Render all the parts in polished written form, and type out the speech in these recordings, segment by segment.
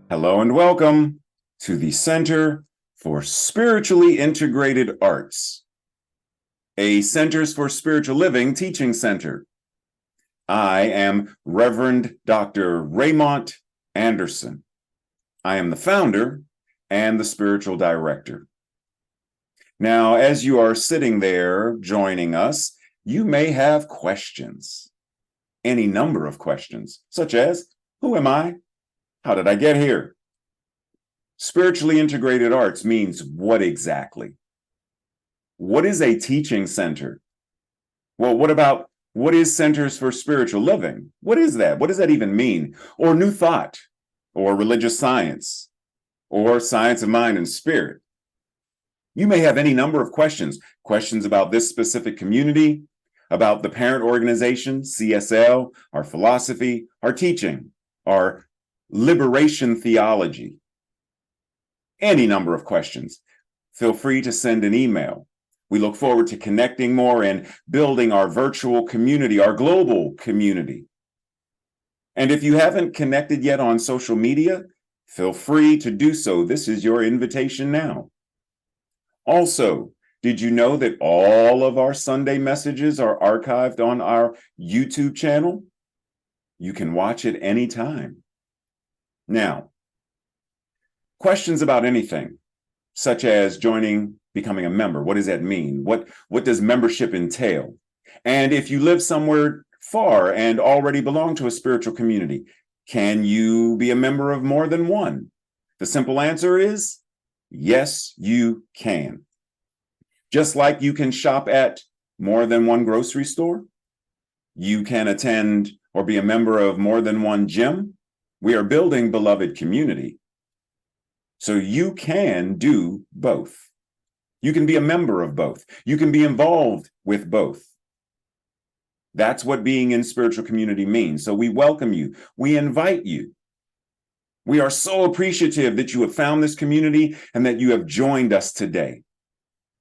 Hello and welcome to the Center for Spiritually Integrated Arts, a Centers for Spiritual Living teaching center. I am Reverend Dr. Raymont Anderson. I am the founder and the spiritual director. Now, as you are sitting there joining us, you may have questions, any number of questions, such as, who am I? How did I get here? Spiritually integrated arts means what exactly? What is a teaching center? Well, what is Centers for Spiritual Living? What is that? What does that even mean? Or New Thought, or religious science, or science of mind and spirit? You may have any number of questions about this specific community, about the parent organization, CSL, our philosophy, our teaching, our liberation theology. Any number of questions. Feel free to send an email. We look forward to connecting more and building our virtual community, our global community. And if you haven't connected yet on social media, feel free to do so. This is your invitation now. Also, did you know that all of our Sunday messages are archived on our YouTube channel? You can watch it anytime. Now, questions about anything, such as becoming a member. What does that mean? What does membership entail? And if you live somewhere far and already belong to a spiritual community, can you be a member of more than one? The simple answer is yes, you can. Just like you can shop at more than one grocery store, you can attend or be a member of more than one gym. We are building beloved community. So you can do both. You can be a member of both. You can be involved with both. That's what being in spiritual community means. So we welcome you. We invite you. We are so appreciative that you have found this community and that you have joined us today.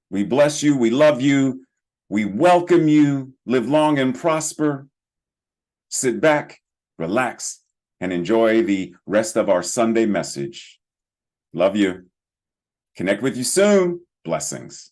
We bless you. We love you. We welcome you. Live long and prosper. Sit back, relax, and enjoy the rest of our Sunday message. Love you. Connect with you soon. Blessings.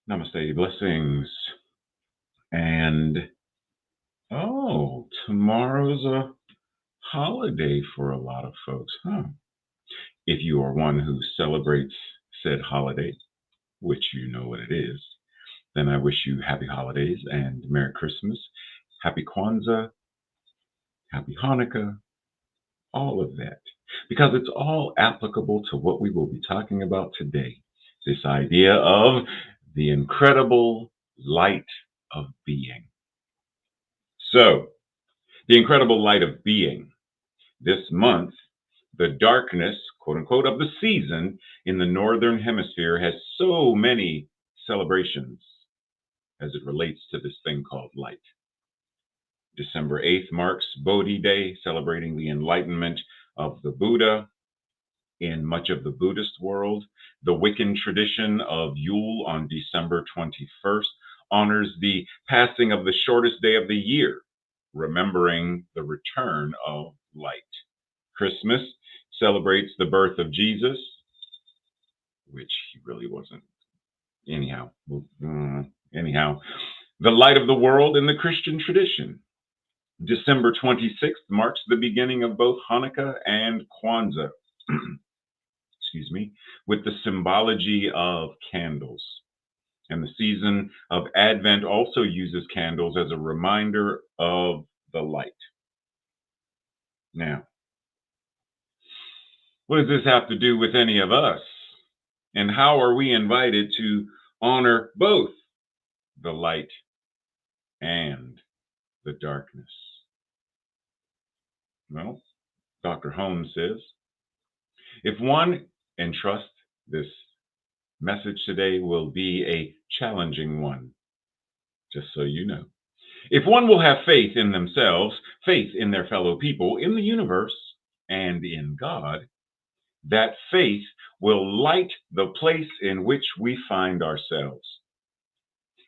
Namaste, blessings. And tomorrow's a holiday for a lot of folks, huh? If you are one who celebrates said holiday, which you know what it is, then I wish you happy holidays and Merry Christmas, Happy Kwanzaa, Happy Hanukkah, all of that. Because it's all applicable to what we will be talking about today. This idea of the incredible light of being. So, the incredible light of being. This month, the darkness, quote unquote, of the season in the northern hemisphere has so many celebrations as it relates to this thing called light. December 8th marks Bodhi Day, celebrating the enlightenment of the Buddha in much of the Buddhist world. The Wiccan tradition of Yule on December 21st honors the passing of the shortest day of the year, remembering the return of light. Christmas celebrates the birth of Jesus, which he really wasn't. Anyhow, the light of the world in the Christian tradition. December 26th marks the beginning of both Hanukkah and Kwanzaa, excuse me, with the symbology of candles. And the season of Advent also uses candles as a reminder of the light. Now, what does this have to do with any of us? And how are we invited to honor both the light and the darkness? Well, Dr. Holmes says, if one, and trust this message today will be a challenging one, just so you know. If one will have faith in themselves, faith in their fellow people, in the universe, and in God, that faith will light the place in which we find ourselves.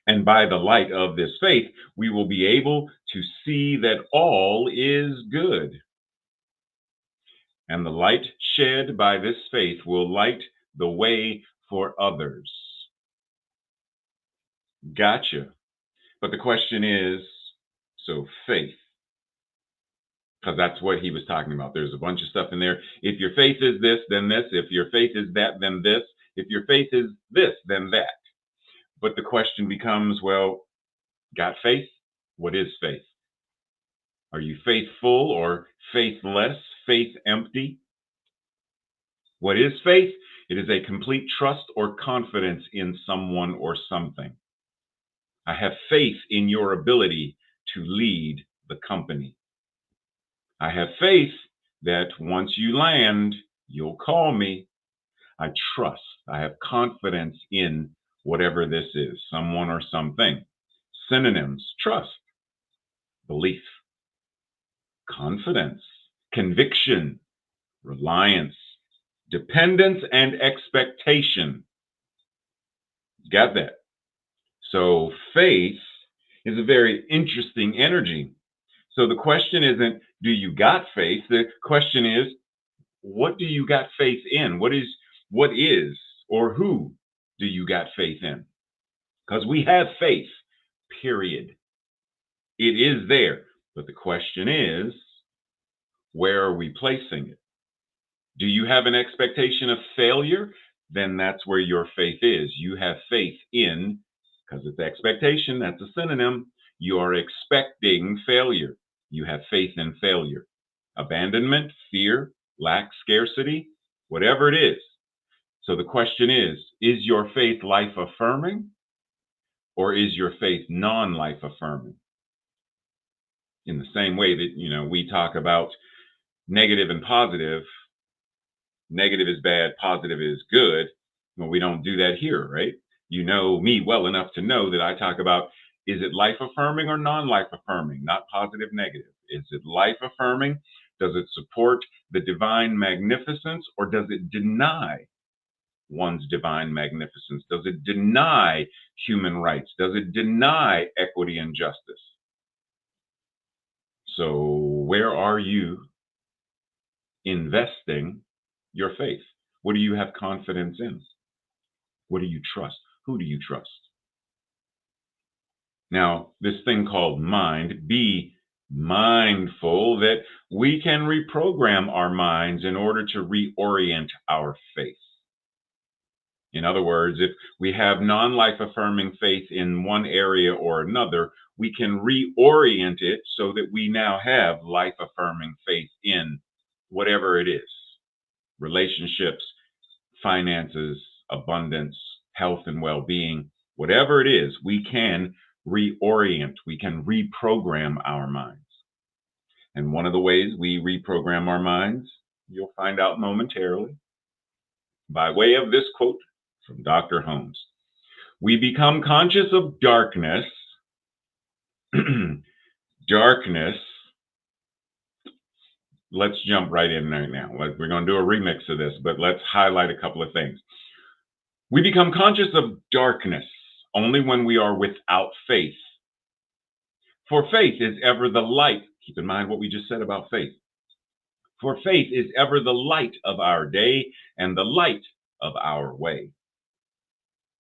And by the light of this faith, we will be able to see that all is good. And the light shed by this faith will light the way for others. Gotcha. But the question is, so faith, because that's what he was talking about. There's a bunch of stuff in there. If your faith is this, then this. If your faith is that, then this. If your faith is this, then that. But the question becomes, well, got faith? What is faith? Are you faithful or faithless, faith empty? What is faith? It is a complete trust or confidence in someone or something. I have faith in your ability to lead the company. I have faith that once you land, you'll call me. I trust. I have confidence in whatever this is, someone or something. Synonyms: trust, belief, confidence, conviction, reliance, dependence, and expectation. Got that? So faith is a very interesting energy. So the question isn't, do you got faith? The question is, what do you got faith in? What is, or who do you got faith in? Because we have faith, period. It is there. But the question is, where are we placing it? Do you have an expectation of failure? Then that's where your faith is. You have faith in, because it's expectation, that's a synonym. You are expecting failure. You have faith in failure. Abandonment, fear, lack, scarcity, whatever it is. So the question is your faith life affirming, or is your faith non-life affirming? In the same way that, we talk about negative and positive. Negative is bad, positive is good. Well, we don't do that here, right? You know me well enough to know that I talk about, is it life affirming or non-life affirming? Not positive, negative. Is it life affirming? Does it support the divine magnificence, or does it deny one's divine magnificence? Does it deny human rights? Does it deny equity and justice? So where are you investing your faith? What do you have confidence in? What do you trust? Who do you trust? Now, this thing called mind, be mindful that we can reprogram our minds in order to reorient our faith. In other words, if we have non-life affirming faith in one area or another, we can reorient it so that we now have life affirming faith in whatever it is: relationships, finances, abundance, health and well-being. Whatever it is, we can reorient, we can reprogram our minds. And one of the ways we reprogram our minds, you'll find out momentarily, by way of this quote from Dr. Holmes. We become conscious of darkness. Darkness. Let's jump right in right now. We're going to do a remix of this, but let's highlight a couple of things. We become conscious of darkness only when we are without faith. For faith is ever the light. Keep in mind what we just said about faith. For faith is ever the light of our day and the light of our way,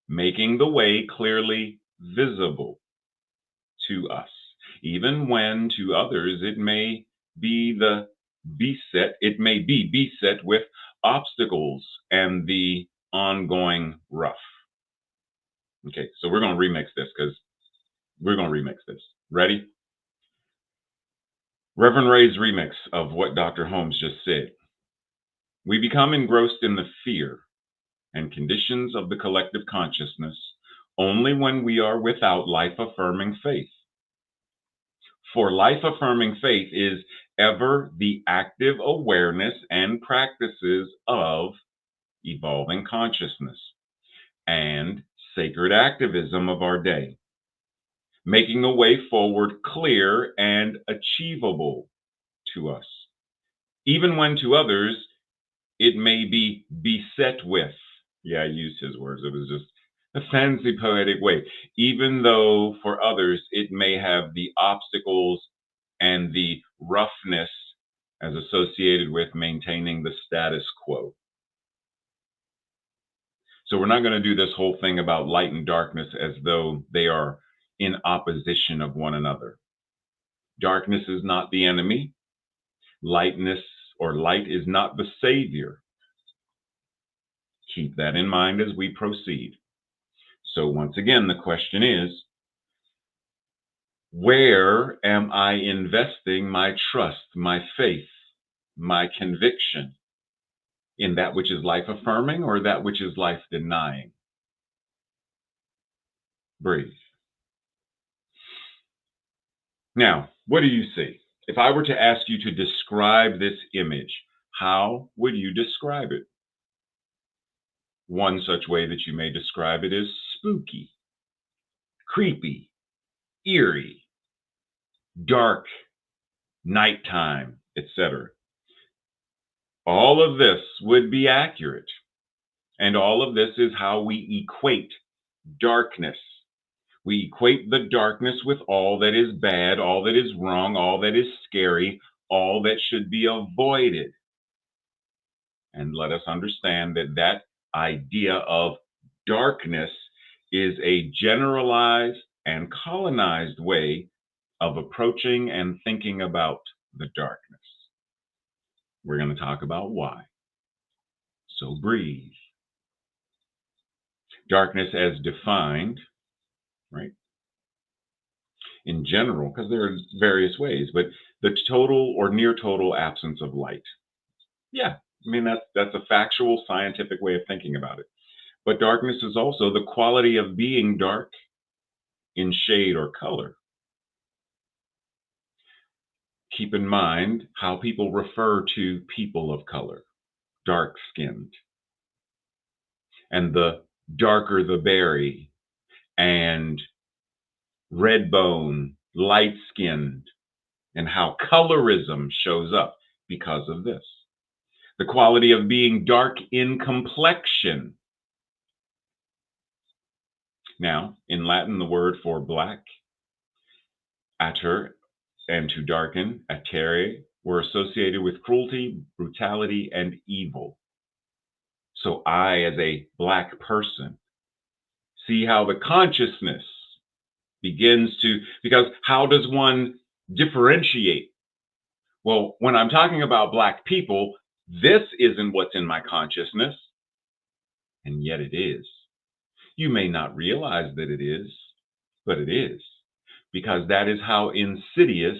making the way clearly visible to us, even when to others it may be beset with obstacles and the ongoing rough. Okay, so we're going to remix this because we're going to remix this. Ready? Reverend Ray's remix of what Dr. Holmes just said. We become engrossed in the fear and conditions of the collective consciousness only when we are without life-affirming faith. For life-affirming faith is ever the active awareness and practices of evolving consciousness and sacred activism of our day, making a way forward clear and achievable to us, even when to others it may be beset with. Yeah, I used his words. It was just a fancy poetic way. Even though for others it may have the obstacles and the roughness as associated with maintaining the status quo. So we're not going to do this whole thing about light and darkness as though they are in opposition of one another. Darkness is not the enemy. Lightness or light is not the savior. Keep that in mind as we proceed. So once again, the question is, where am I investing my trust, my faith, my conviction? In that which is life affirming or that which is life denying? Breathe. Now, what do you see? If I were to ask you to describe this image, how would you describe it? One such way that you may describe it is spooky, creepy, eerie, dark, nighttime, etc. All of this would be accurate. And all of this is how we equate darkness. We equate the darkness with all that is bad, all that is wrong, all that is scary, all that should be avoided. And let us understand that that idea of darkness is a generalized and colonized way of approaching and thinking about the darkness. We're going to talk about why. So breathe. Darkness as defined, right? In general, because there are various ways, but the total or near total absence of light. Yeah, I mean, that's a factual, scientific way of thinking about it. But darkness is also the quality of being dark in shade or color. Keep in mind how people refer to people of color, dark-skinned. And the darker the berry, and red bone, light-skinned, and how colorism shows up because of this. The quality of being dark in complexion. Now, in Latin, the word for black, ater, and to darken, atere, were associated with cruelty, brutality, and evil. So I, as a black person, see how the consciousness begins to, because how does one differentiate? Well, when I'm talking about black people, this isn't what's in my consciousness, and yet it is. You may not realize that it is, but it is, because that is how insidious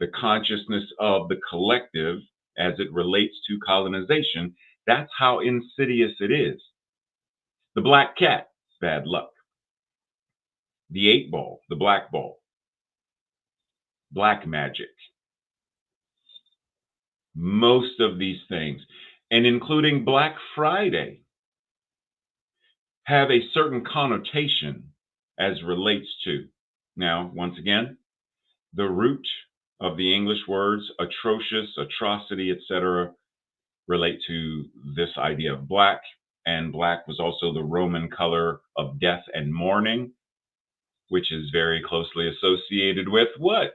the consciousness of the collective as it relates to colonization, that's how insidious it is. The black cat, bad luck. the 8 ball, the black ball, black magic, most of these things, and including Black Friday, have a certain connotation as relates to. Now, once again, the root of the English words atrocious, atrocity, etc., relate to this idea of black, and black was also the Roman color of death and mourning, which is very closely associated with what?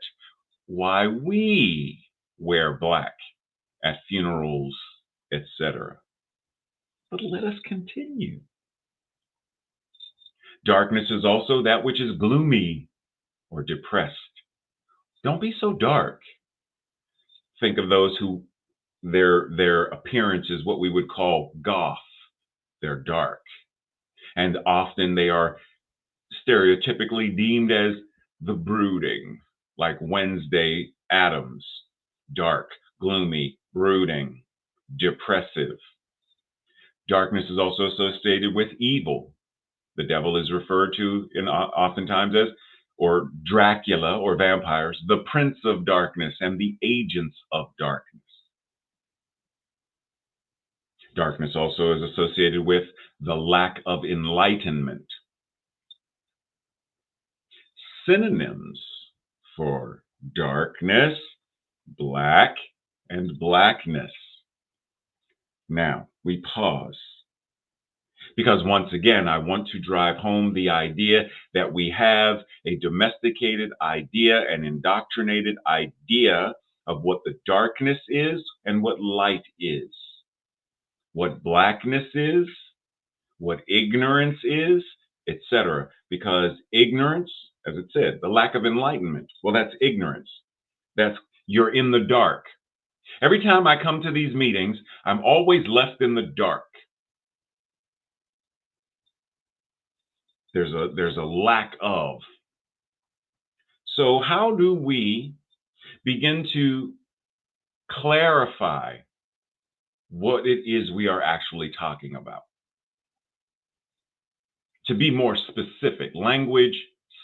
Why we wear black at funerals, etc. But let us continue. Darkness is also that which is gloomy or depressed. Don't be so dark. Think of those who their appearance is what we would call goth. They're dark. And often they are stereotypically deemed as the brooding, like Wednesday Addams, dark, gloomy, brooding, depressive. Darkness is also associated with evil. The devil is referred to oftentimes as, or Dracula or vampires, the prince of darkness and the agents of darkness. Darkness also is associated with the lack of enlightenment. Synonyms for darkness, black, and blackness. Now, we pause. Because once again, I want to drive home the idea that we have a domesticated idea, an indoctrinated idea of what the darkness is and what light is, what blackness is, what ignorance is, etc. Because ignorance, as it said, the lack of enlightenment, well, that's ignorance. That's you're in the dark. Every time I come to these meetings, I'm always left in the dark. There's a lack of. So how do we begin to clarify what it is we are actually talking about? To be more specific, language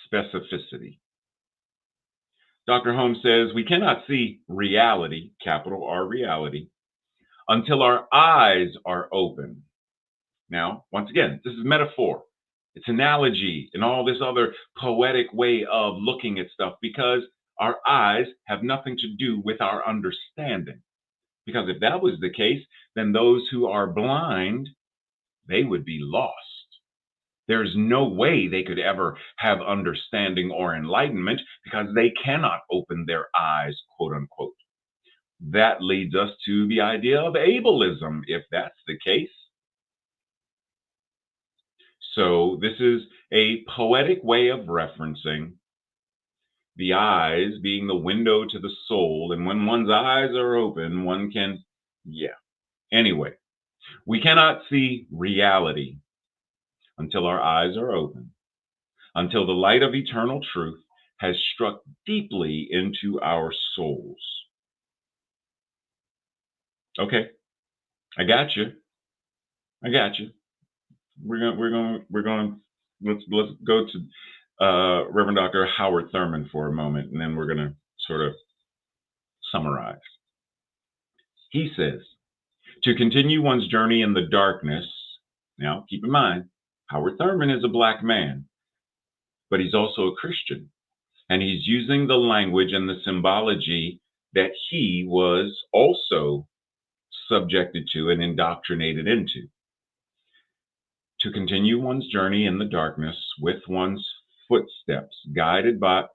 specificity. Dr. Holmes says we cannot see reality, capital R reality, until our eyes are open. Now, once again, this is metaphor. It's analogy and all this other poetic way of looking at stuff, because our eyes have nothing to do with our understanding. Because if that was the case, then those who are blind, they would be lost. There's no way they could ever have understanding or enlightenment because they cannot open their eyes, quote unquote. That leads us to the idea of ableism, if that's the case. So this is a poetic way of referencing the eyes being the window to the soul. And when one's eyes are open, one can, Anyway, we cannot see reality until our eyes are open, until the light of eternal truth has struck deeply into our souls. Okay, I got you. Let's go to Reverend Dr. Howard Thurman for a moment, and then we're going to sort of summarize. He says, to continue one's journey in the darkness. Now, keep in mind, Howard Thurman is a black man, but he's also a Christian, and he's using the language and the symbology that he was also subjected to and indoctrinated into. To continue one's journey in the darkness with one's footsteps, guided by,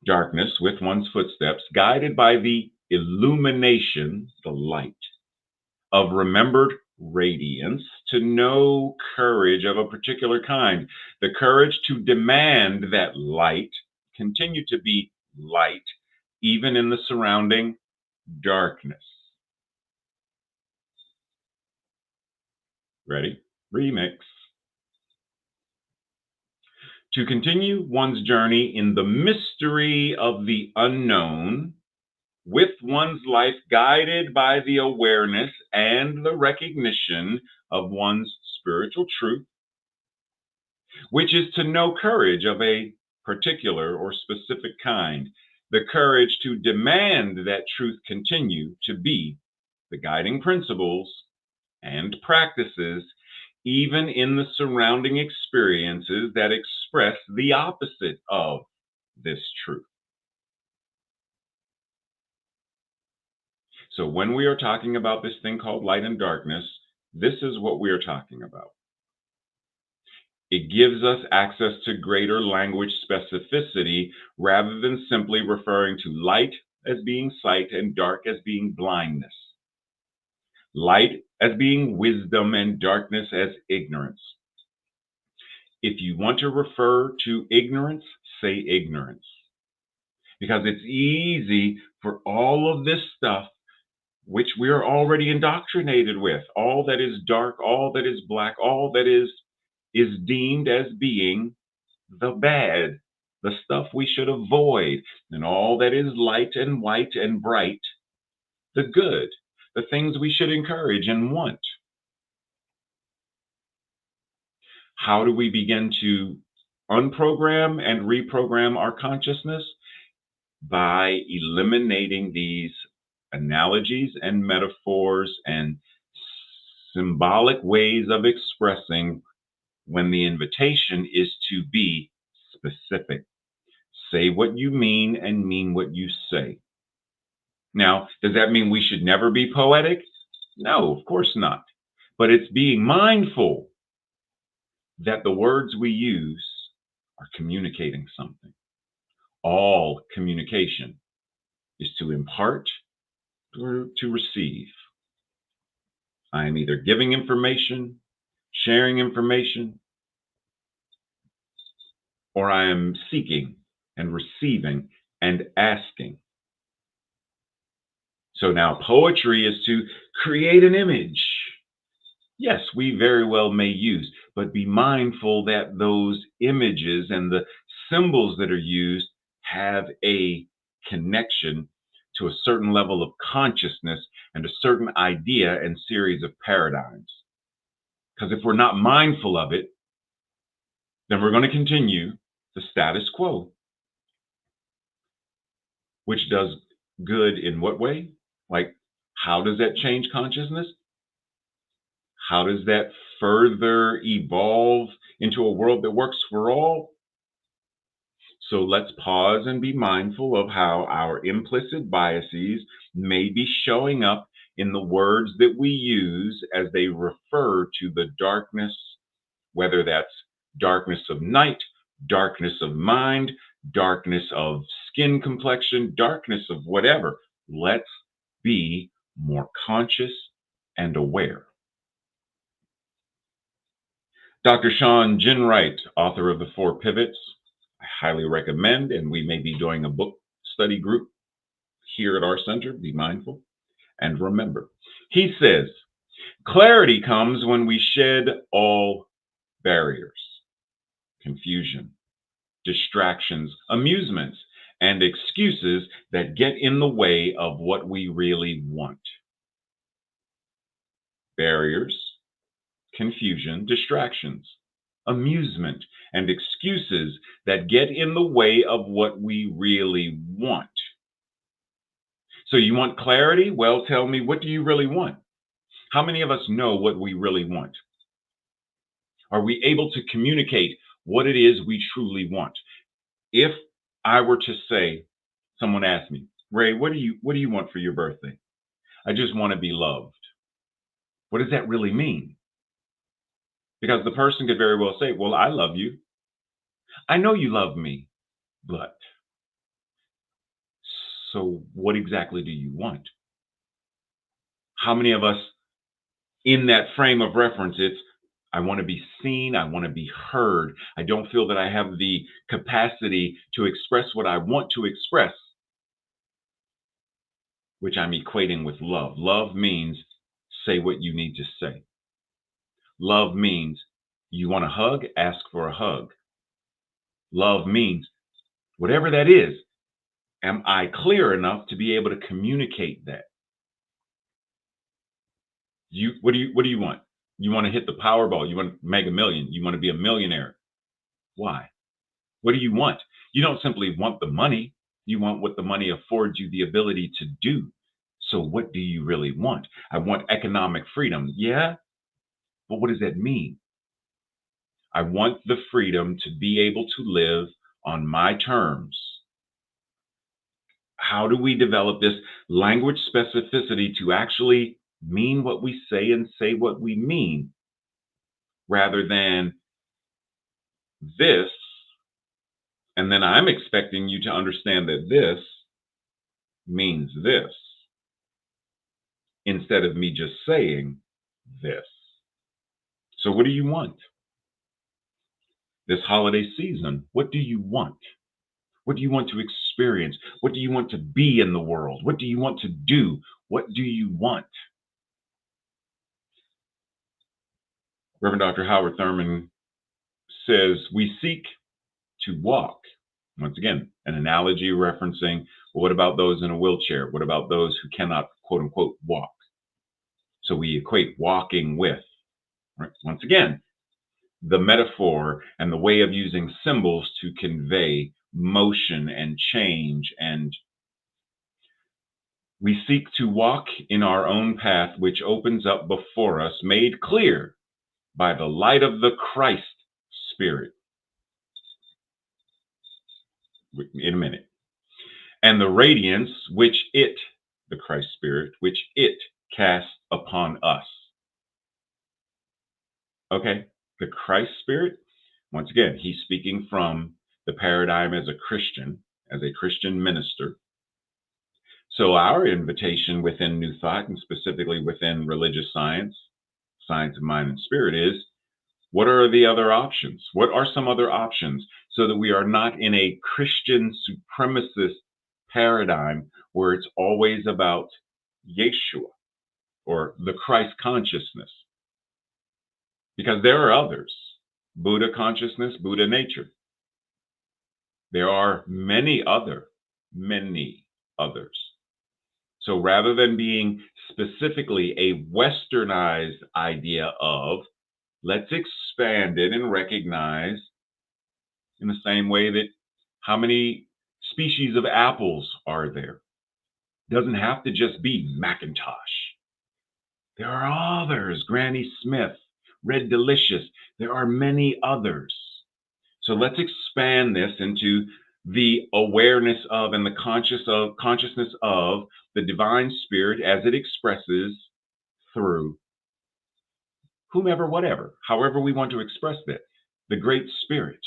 darkness with one's footsteps, guided by the illumination, the light, of remembered radiance, to know courage of a particular kind, the courage to demand that light continue to be light, even in the surrounding darkness. Ready? Remix. To continue one's journey in the mystery of the unknown, with one's life guided by the awareness and the recognition of one's spiritual truth, which is to know courage of a particular or specific kind, the courage to demand that truth continue to be the guiding principles and practices, even in the surrounding experiences that express the opposite of this truth. So, when we are talking about this thing called light and darkness, this is what we are talking about. It gives us access to greater language specificity rather than simply referring to light as being sight and dark as being blindness. Light as being wisdom and darkness as ignorance. If you want to refer to ignorance, say ignorance. Because it's easy for all of this stuff, which we are already indoctrinated with, all that is dark, all that is black, all that is deemed as being the bad, the stuff we should avoid, and all that is light and white and bright, the good, the things we should encourage and want. How do we begin to unprogram and reprogram our consciousness? By eliminating these analogies and metaphors and symbolic ways of expressing when the invitation is to be specific. Say what you mean and mean what you say. Now, does that mean we should never be poetic? No, of course not. But it's being mindful that the words we use are communicating something. All communication is to impart or to receive. I am either giving information, sharing information, or I am seeking and receiving and asking. So now poetry is to create an image. Yes, we very well may use, but be mindful that those images and the symbols that are used have a connection to a certain level of consciousness and a certain idea and series of paradigms. Because if we're not mindful of it, then we're going to continue the status quo, which does good in what way? Like, how does that change consciousness? How does that further evolve into a world that works for all? So let's pause and be mindful of how our implicit biases may be showing up in the words that we use as they refer to the darkness, whether that's darkness of night, darkness of mind, darkness of skin complexion, darkness of whatever. Let's be more conscious and aware. Dr. Sean Ginwright, author of The Four Pivots, I highly recommend, and we may be doing a book study group here at our center. Be mindful and remember. He says, clarity comes when we shed all barriers, confusion, distractions, amusements, and excuses that get in the way of what we really want. Barriers, confusion, distractions, amusement, and excuses that get in the way of what we really want. So you want clarity? Well, tell me, what do you really want? How many of us know what we really want? Are we able to communicate what it is we truly want? If I were to say, someone asked me, Ray, what do you want for your birthday? I just want to be loved. What does that really mean? Because the person could very well say, well, I love you. I know you love me, but so what exactly do you want? How many of us in that frame of reference, it's I want to be seen, I want to be heard. I don't feel that I have the capacity to express what I want to express, which I'm equating with love. Love means say what you need to say. Love means you want a hug, ask for a hug. Love means whatever that is, am I clear enough to be able to communicate that? What do you want? You want to hit the Powerball, you want to Mega Million, you want to be a millionaire. Why? What do you want? You don't simply want the money. You want what the money affords you the ability to do. So, what do you really want? I want economic freedom. Yeah, but what does that mean? I want the freedom to be able to live on my terms. How do we develop this language specificity to actually mean what we say and say what we mean rather than this? And then I'm expecting you to understand that this means this instead of me just saying this. So, what do you want? This holiday season, what do you want? What do you want to experience? What do you want to be in the world? What do you want to do? What do you want? Reverend Dr. Howard Thurman says, we seek to walk. Once again, an analogy referencing, well, what about those in a wheelchair? What about those who cannot, quote unquote, walk? So we equate walking with, right? Once again, the metaphor and the way of using symbols to convey motion and change. And we seek to walk in our own path, which opens up before us, made clear by the light of the Christ Spirit. In a minute. And the radiance which it, the Christ Spirit, which it casts upon us. Okay, the Christ Spirit, once again, he's speaking from the paradigm as a Christian minister. So our invitation within New Thought, and specifically within religious science, science of mind and spirit, is what are the other options? What are some other options so that we are not in a Christian supremacist paradigm where it's always about Yeshua or the Christ consciousness? Because there are others. Buddha consciousness, Buddha nature. There are many others. So rather than being specifically a westernized idea of, let's expand it and recognize in the same way that how many species of apples are there? Doesn't have to just be Macintosh. There are others, Granny Smith, Red Delicious. There are many others. So let's expand this into the awareness of and the consciousness of the divine spirit as it expresses through whomever, whatever, however we want to express that. The Great Spirit,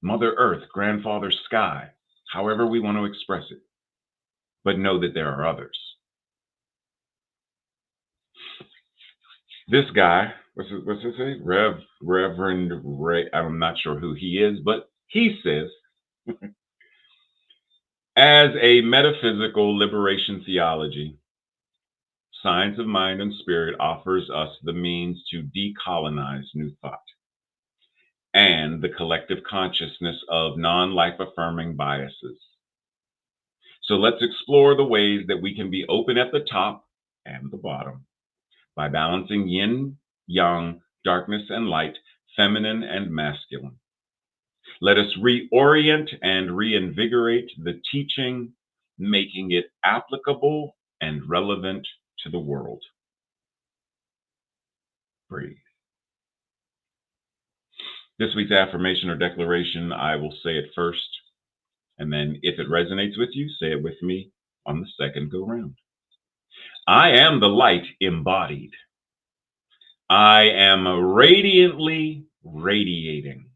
Mother Earth, Grandfather Sky, however we want to express it. But know that there are others. This guy, what's his name? Reverend Ray, I'm not sure who he is, but he says, as a metaphysical liberation theology, science of mind and spirit offers us the means to decolonize New Thought and the collective consciousness of non-life affirming biases. So let's explore the ways that we can be open at the top and the bottom by balancing yin, yang, darkness and light, feminine and masculine. Let us reorient and reinvigorate the teaching, making it applicable and relevant to the world. Breathe. This week's affirmation or declaration, I will say it first, and then if it resonates with you, say it with me on the second go round. I am the light embodied. I am radiantly radiating.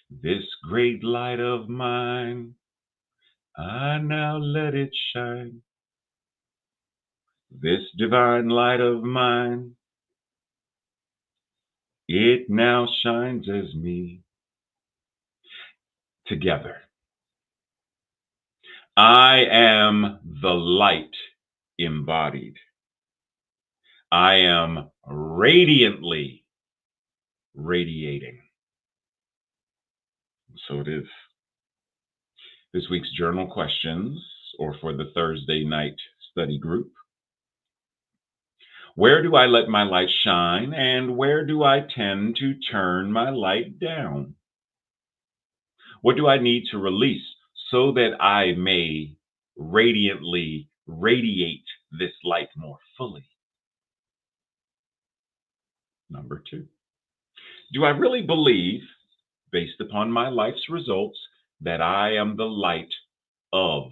This great light of mine, I now let it shine. This divine light of mine, it now shines as me. Together. I am the light embodied. I am radiantly radiating. So it is. This week's journal questions, or for the Thursday night study group. Where do I let my light shine, and where do I tend to turn my light down? What do I need to release so that I may radiantly radiate this light more fully? Number two, do I really believe, based upon my life's results, that I am the light of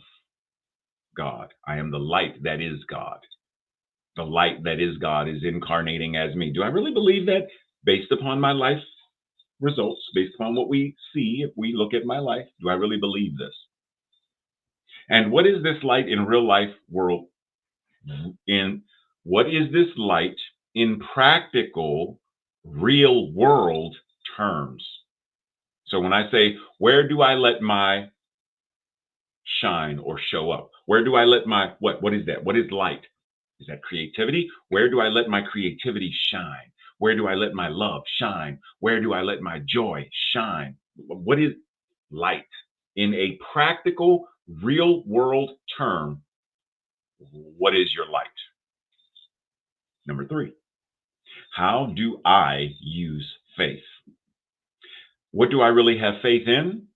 God? I am the light that is God. The light that is God is incarnating as me. Do I really believe that based upon my life results, based upon what we see, if we look at my life, do I really believe this? And what is this light in real life world? In what is this light in practical, real world terms? So when I say, where do I let my shine or show up? Where do I let my what is that? What is light? Is that creativity? Where do I let my creativity shine? Where do I let my love shine? Where do I let my joy shine? What is light? In a practical, real world term, what is your light? Number three, how do I use faith? What do I really have faith in?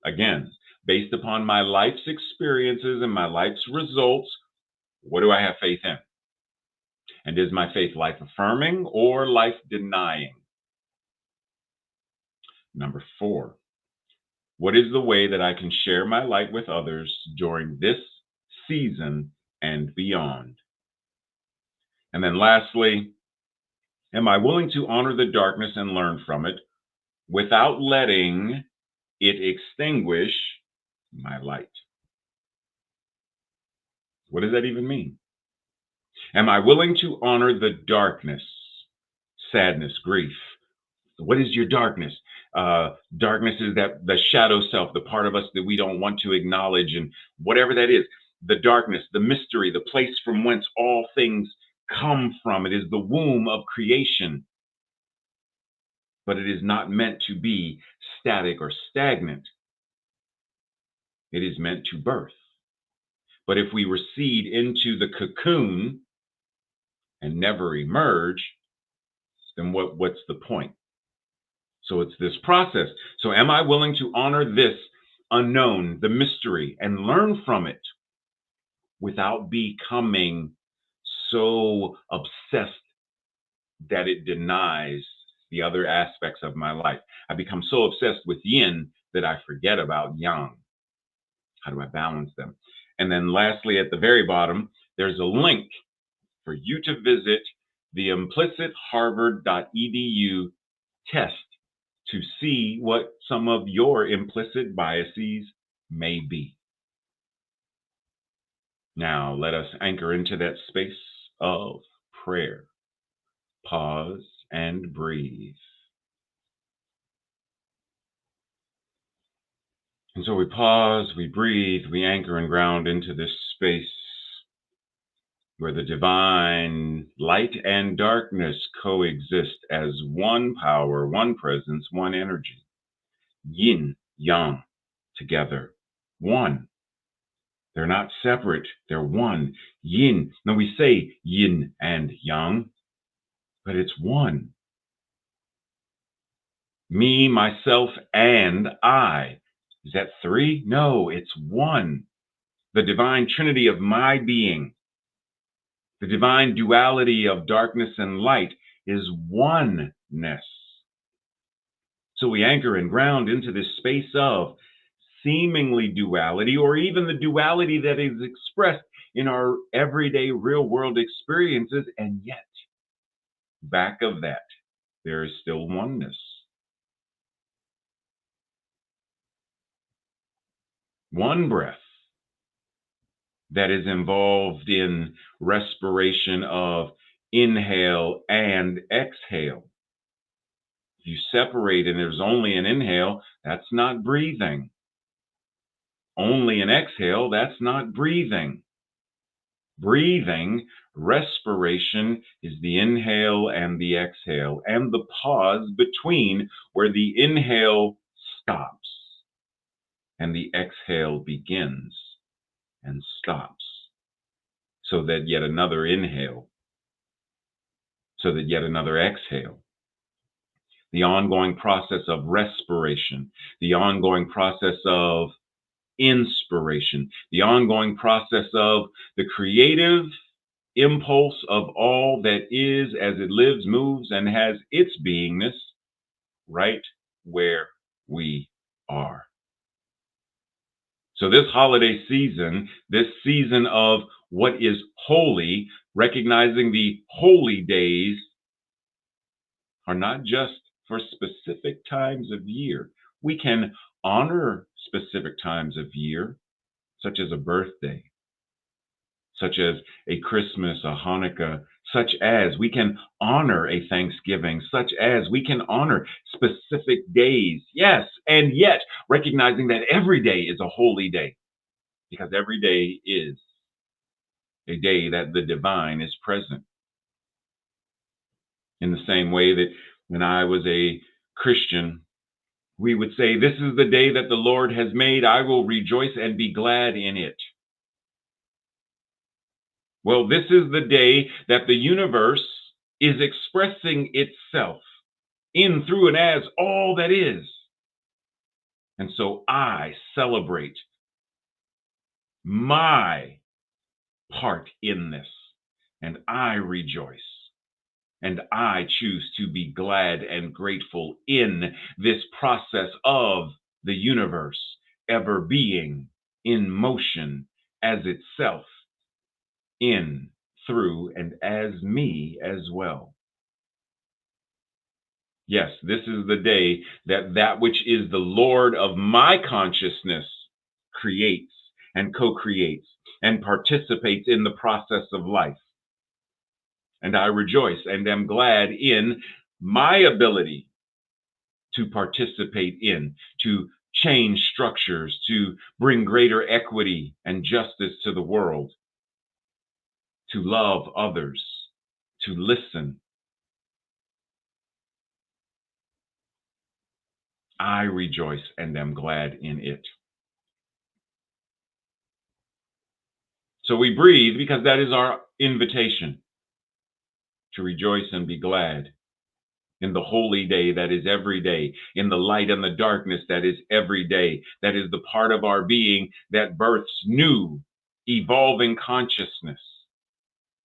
Again, based upon my life's experiences and my life's results, what do I have faith in? And is my faith life affirming or life denying? Number four, what is the way that I can share my light with others during this season and beyond? And then lastly, am I willing to honor the darkness and learn from it without letting it extinguish my light? What does that even mean? Am I willing to honor the darkness, sadness, grief? What is your darkness? Darkness is that the shadow self, the part of us that we don't want to acknowledge, and whatever that is, the darkness, the mystery, the place from whence all things come from. It is the womb of creation, but it is not meant to be static or stagnant. It is meant to birth. But if we recede into the cocoon and never emerge, then what's the point? So it's this process. So am I willing to honor this unknown, the mystery, and learn from it without becoming so obsessed that it denies the other aspects of my life? I become so obsessed with yin that I forget about yang. How do I balance them? And then lastly, at the very bottom, there's a link for you to visit the implicitharvard.edu test to see what some of your implicit biases may be. Now, let us anchor into that space of prayer. Pause and breathe. And so we pause, we breathe, we anchor and ground into this space where the divine light and darkness coexist as one power, one presence, one energy. Yin, yang, together. One. They're not separate. They're one. Yin. Now we say yin and yang, but it's one. Me, myself, and I. Is that three? No, it's one. The divine trinity of my being, the divine duality of darkness and light is oneness. So we anchor and ground into this space of seemingly duality, or even the duality that is expressed in our everyday real world experiences, and yet back of that there is still oneness. One breath that is involved in respiration of inhale and exhale. If you separate and there's only an inhale, that's not breathing. Only an exhale, that's not breathing. Breathing, respiration, is the inhale and the exhale, and the pause between where the inhale stops and the exhale begins and stops, so that yet another inhale so that yet another exhale. The ongoing process of respiration, the ongoing process of inspiration, the ongoing process of the creative impulse of all that is as it lives, moves, and has its beingness right where we are. So, this holiday season, this season of what is holy, recognizing the holy days are not just for specific times of year. We can honor specific times of year, such as a birthday, such as a Christmas, a Hanukkah, such as we can honor a Thanksgiving, such as we can honor specific days. Yes, and yet recognizing that every day is a holy day, because every day is a day that the divine is present. In the same way that when I was a Christian, we would say, "This is the day that the Lord has made. I will rejoice and be glad in it." Well, this is the day that the universe is expressing itself in, through, and as all that is. And so I celebrate my part in this, and I rejoice, and I choose to be glad and grateful in this process of the universe ever being in motion as itself, in, through, and as me as well. Yes, this is the day that that which is the Lord of my consciousness creates and co-creates and participates in the process of life. And I rejoice and am glad in my ability to participate in, to change structures, to bring greater equity and justice to the world, to love others, to listen. I rejoice and am glad in it. So we breathe because that is our invitation to rejoice and be glad in the holy day that is every day, in the light and the darkness that is every day, that is the part of our being that births new, evolving consciousness,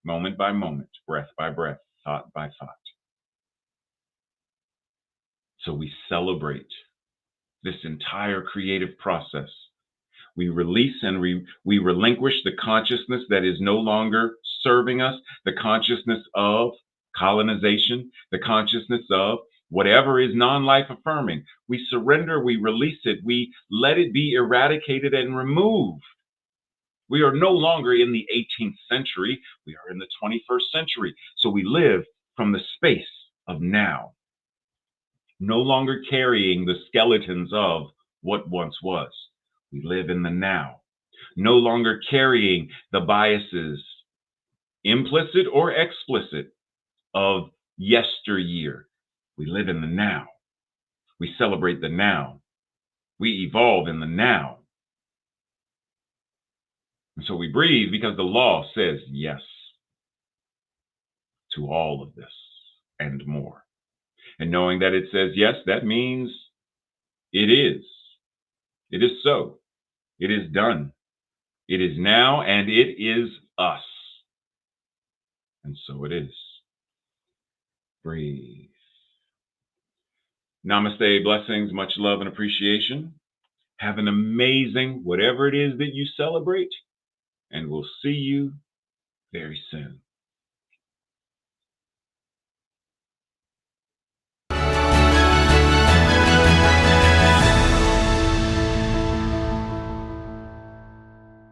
moment by moment, breath by breath, thought by thought. So we celebrate this entire creative process. We release and we relinquish the consciousness that is no longer serving us, the consciousness of colonization, the consciousness of whatever is non-life affirming. We surrender, we release it, we let it be eradicated and removed. We are no longer in the 18th century, we are in the 21st century. So we live from the space of now, no longer carrying the skeletons of what once was. We live in the now, no longer carrying the biases, implicit or explicit, of yesteryear. We live in the now. We celebrate the now. We evolve in the now. And so we breathe because the law says yes to all of this and more. And knowing that it says yes, that means it is. It is so. It is done. It is now, and it is us. And so it is. Breathe. Namaste, blessings, much love and appreciation. Have an amazing whatever it is that you celebrate, and we'll see you very soon.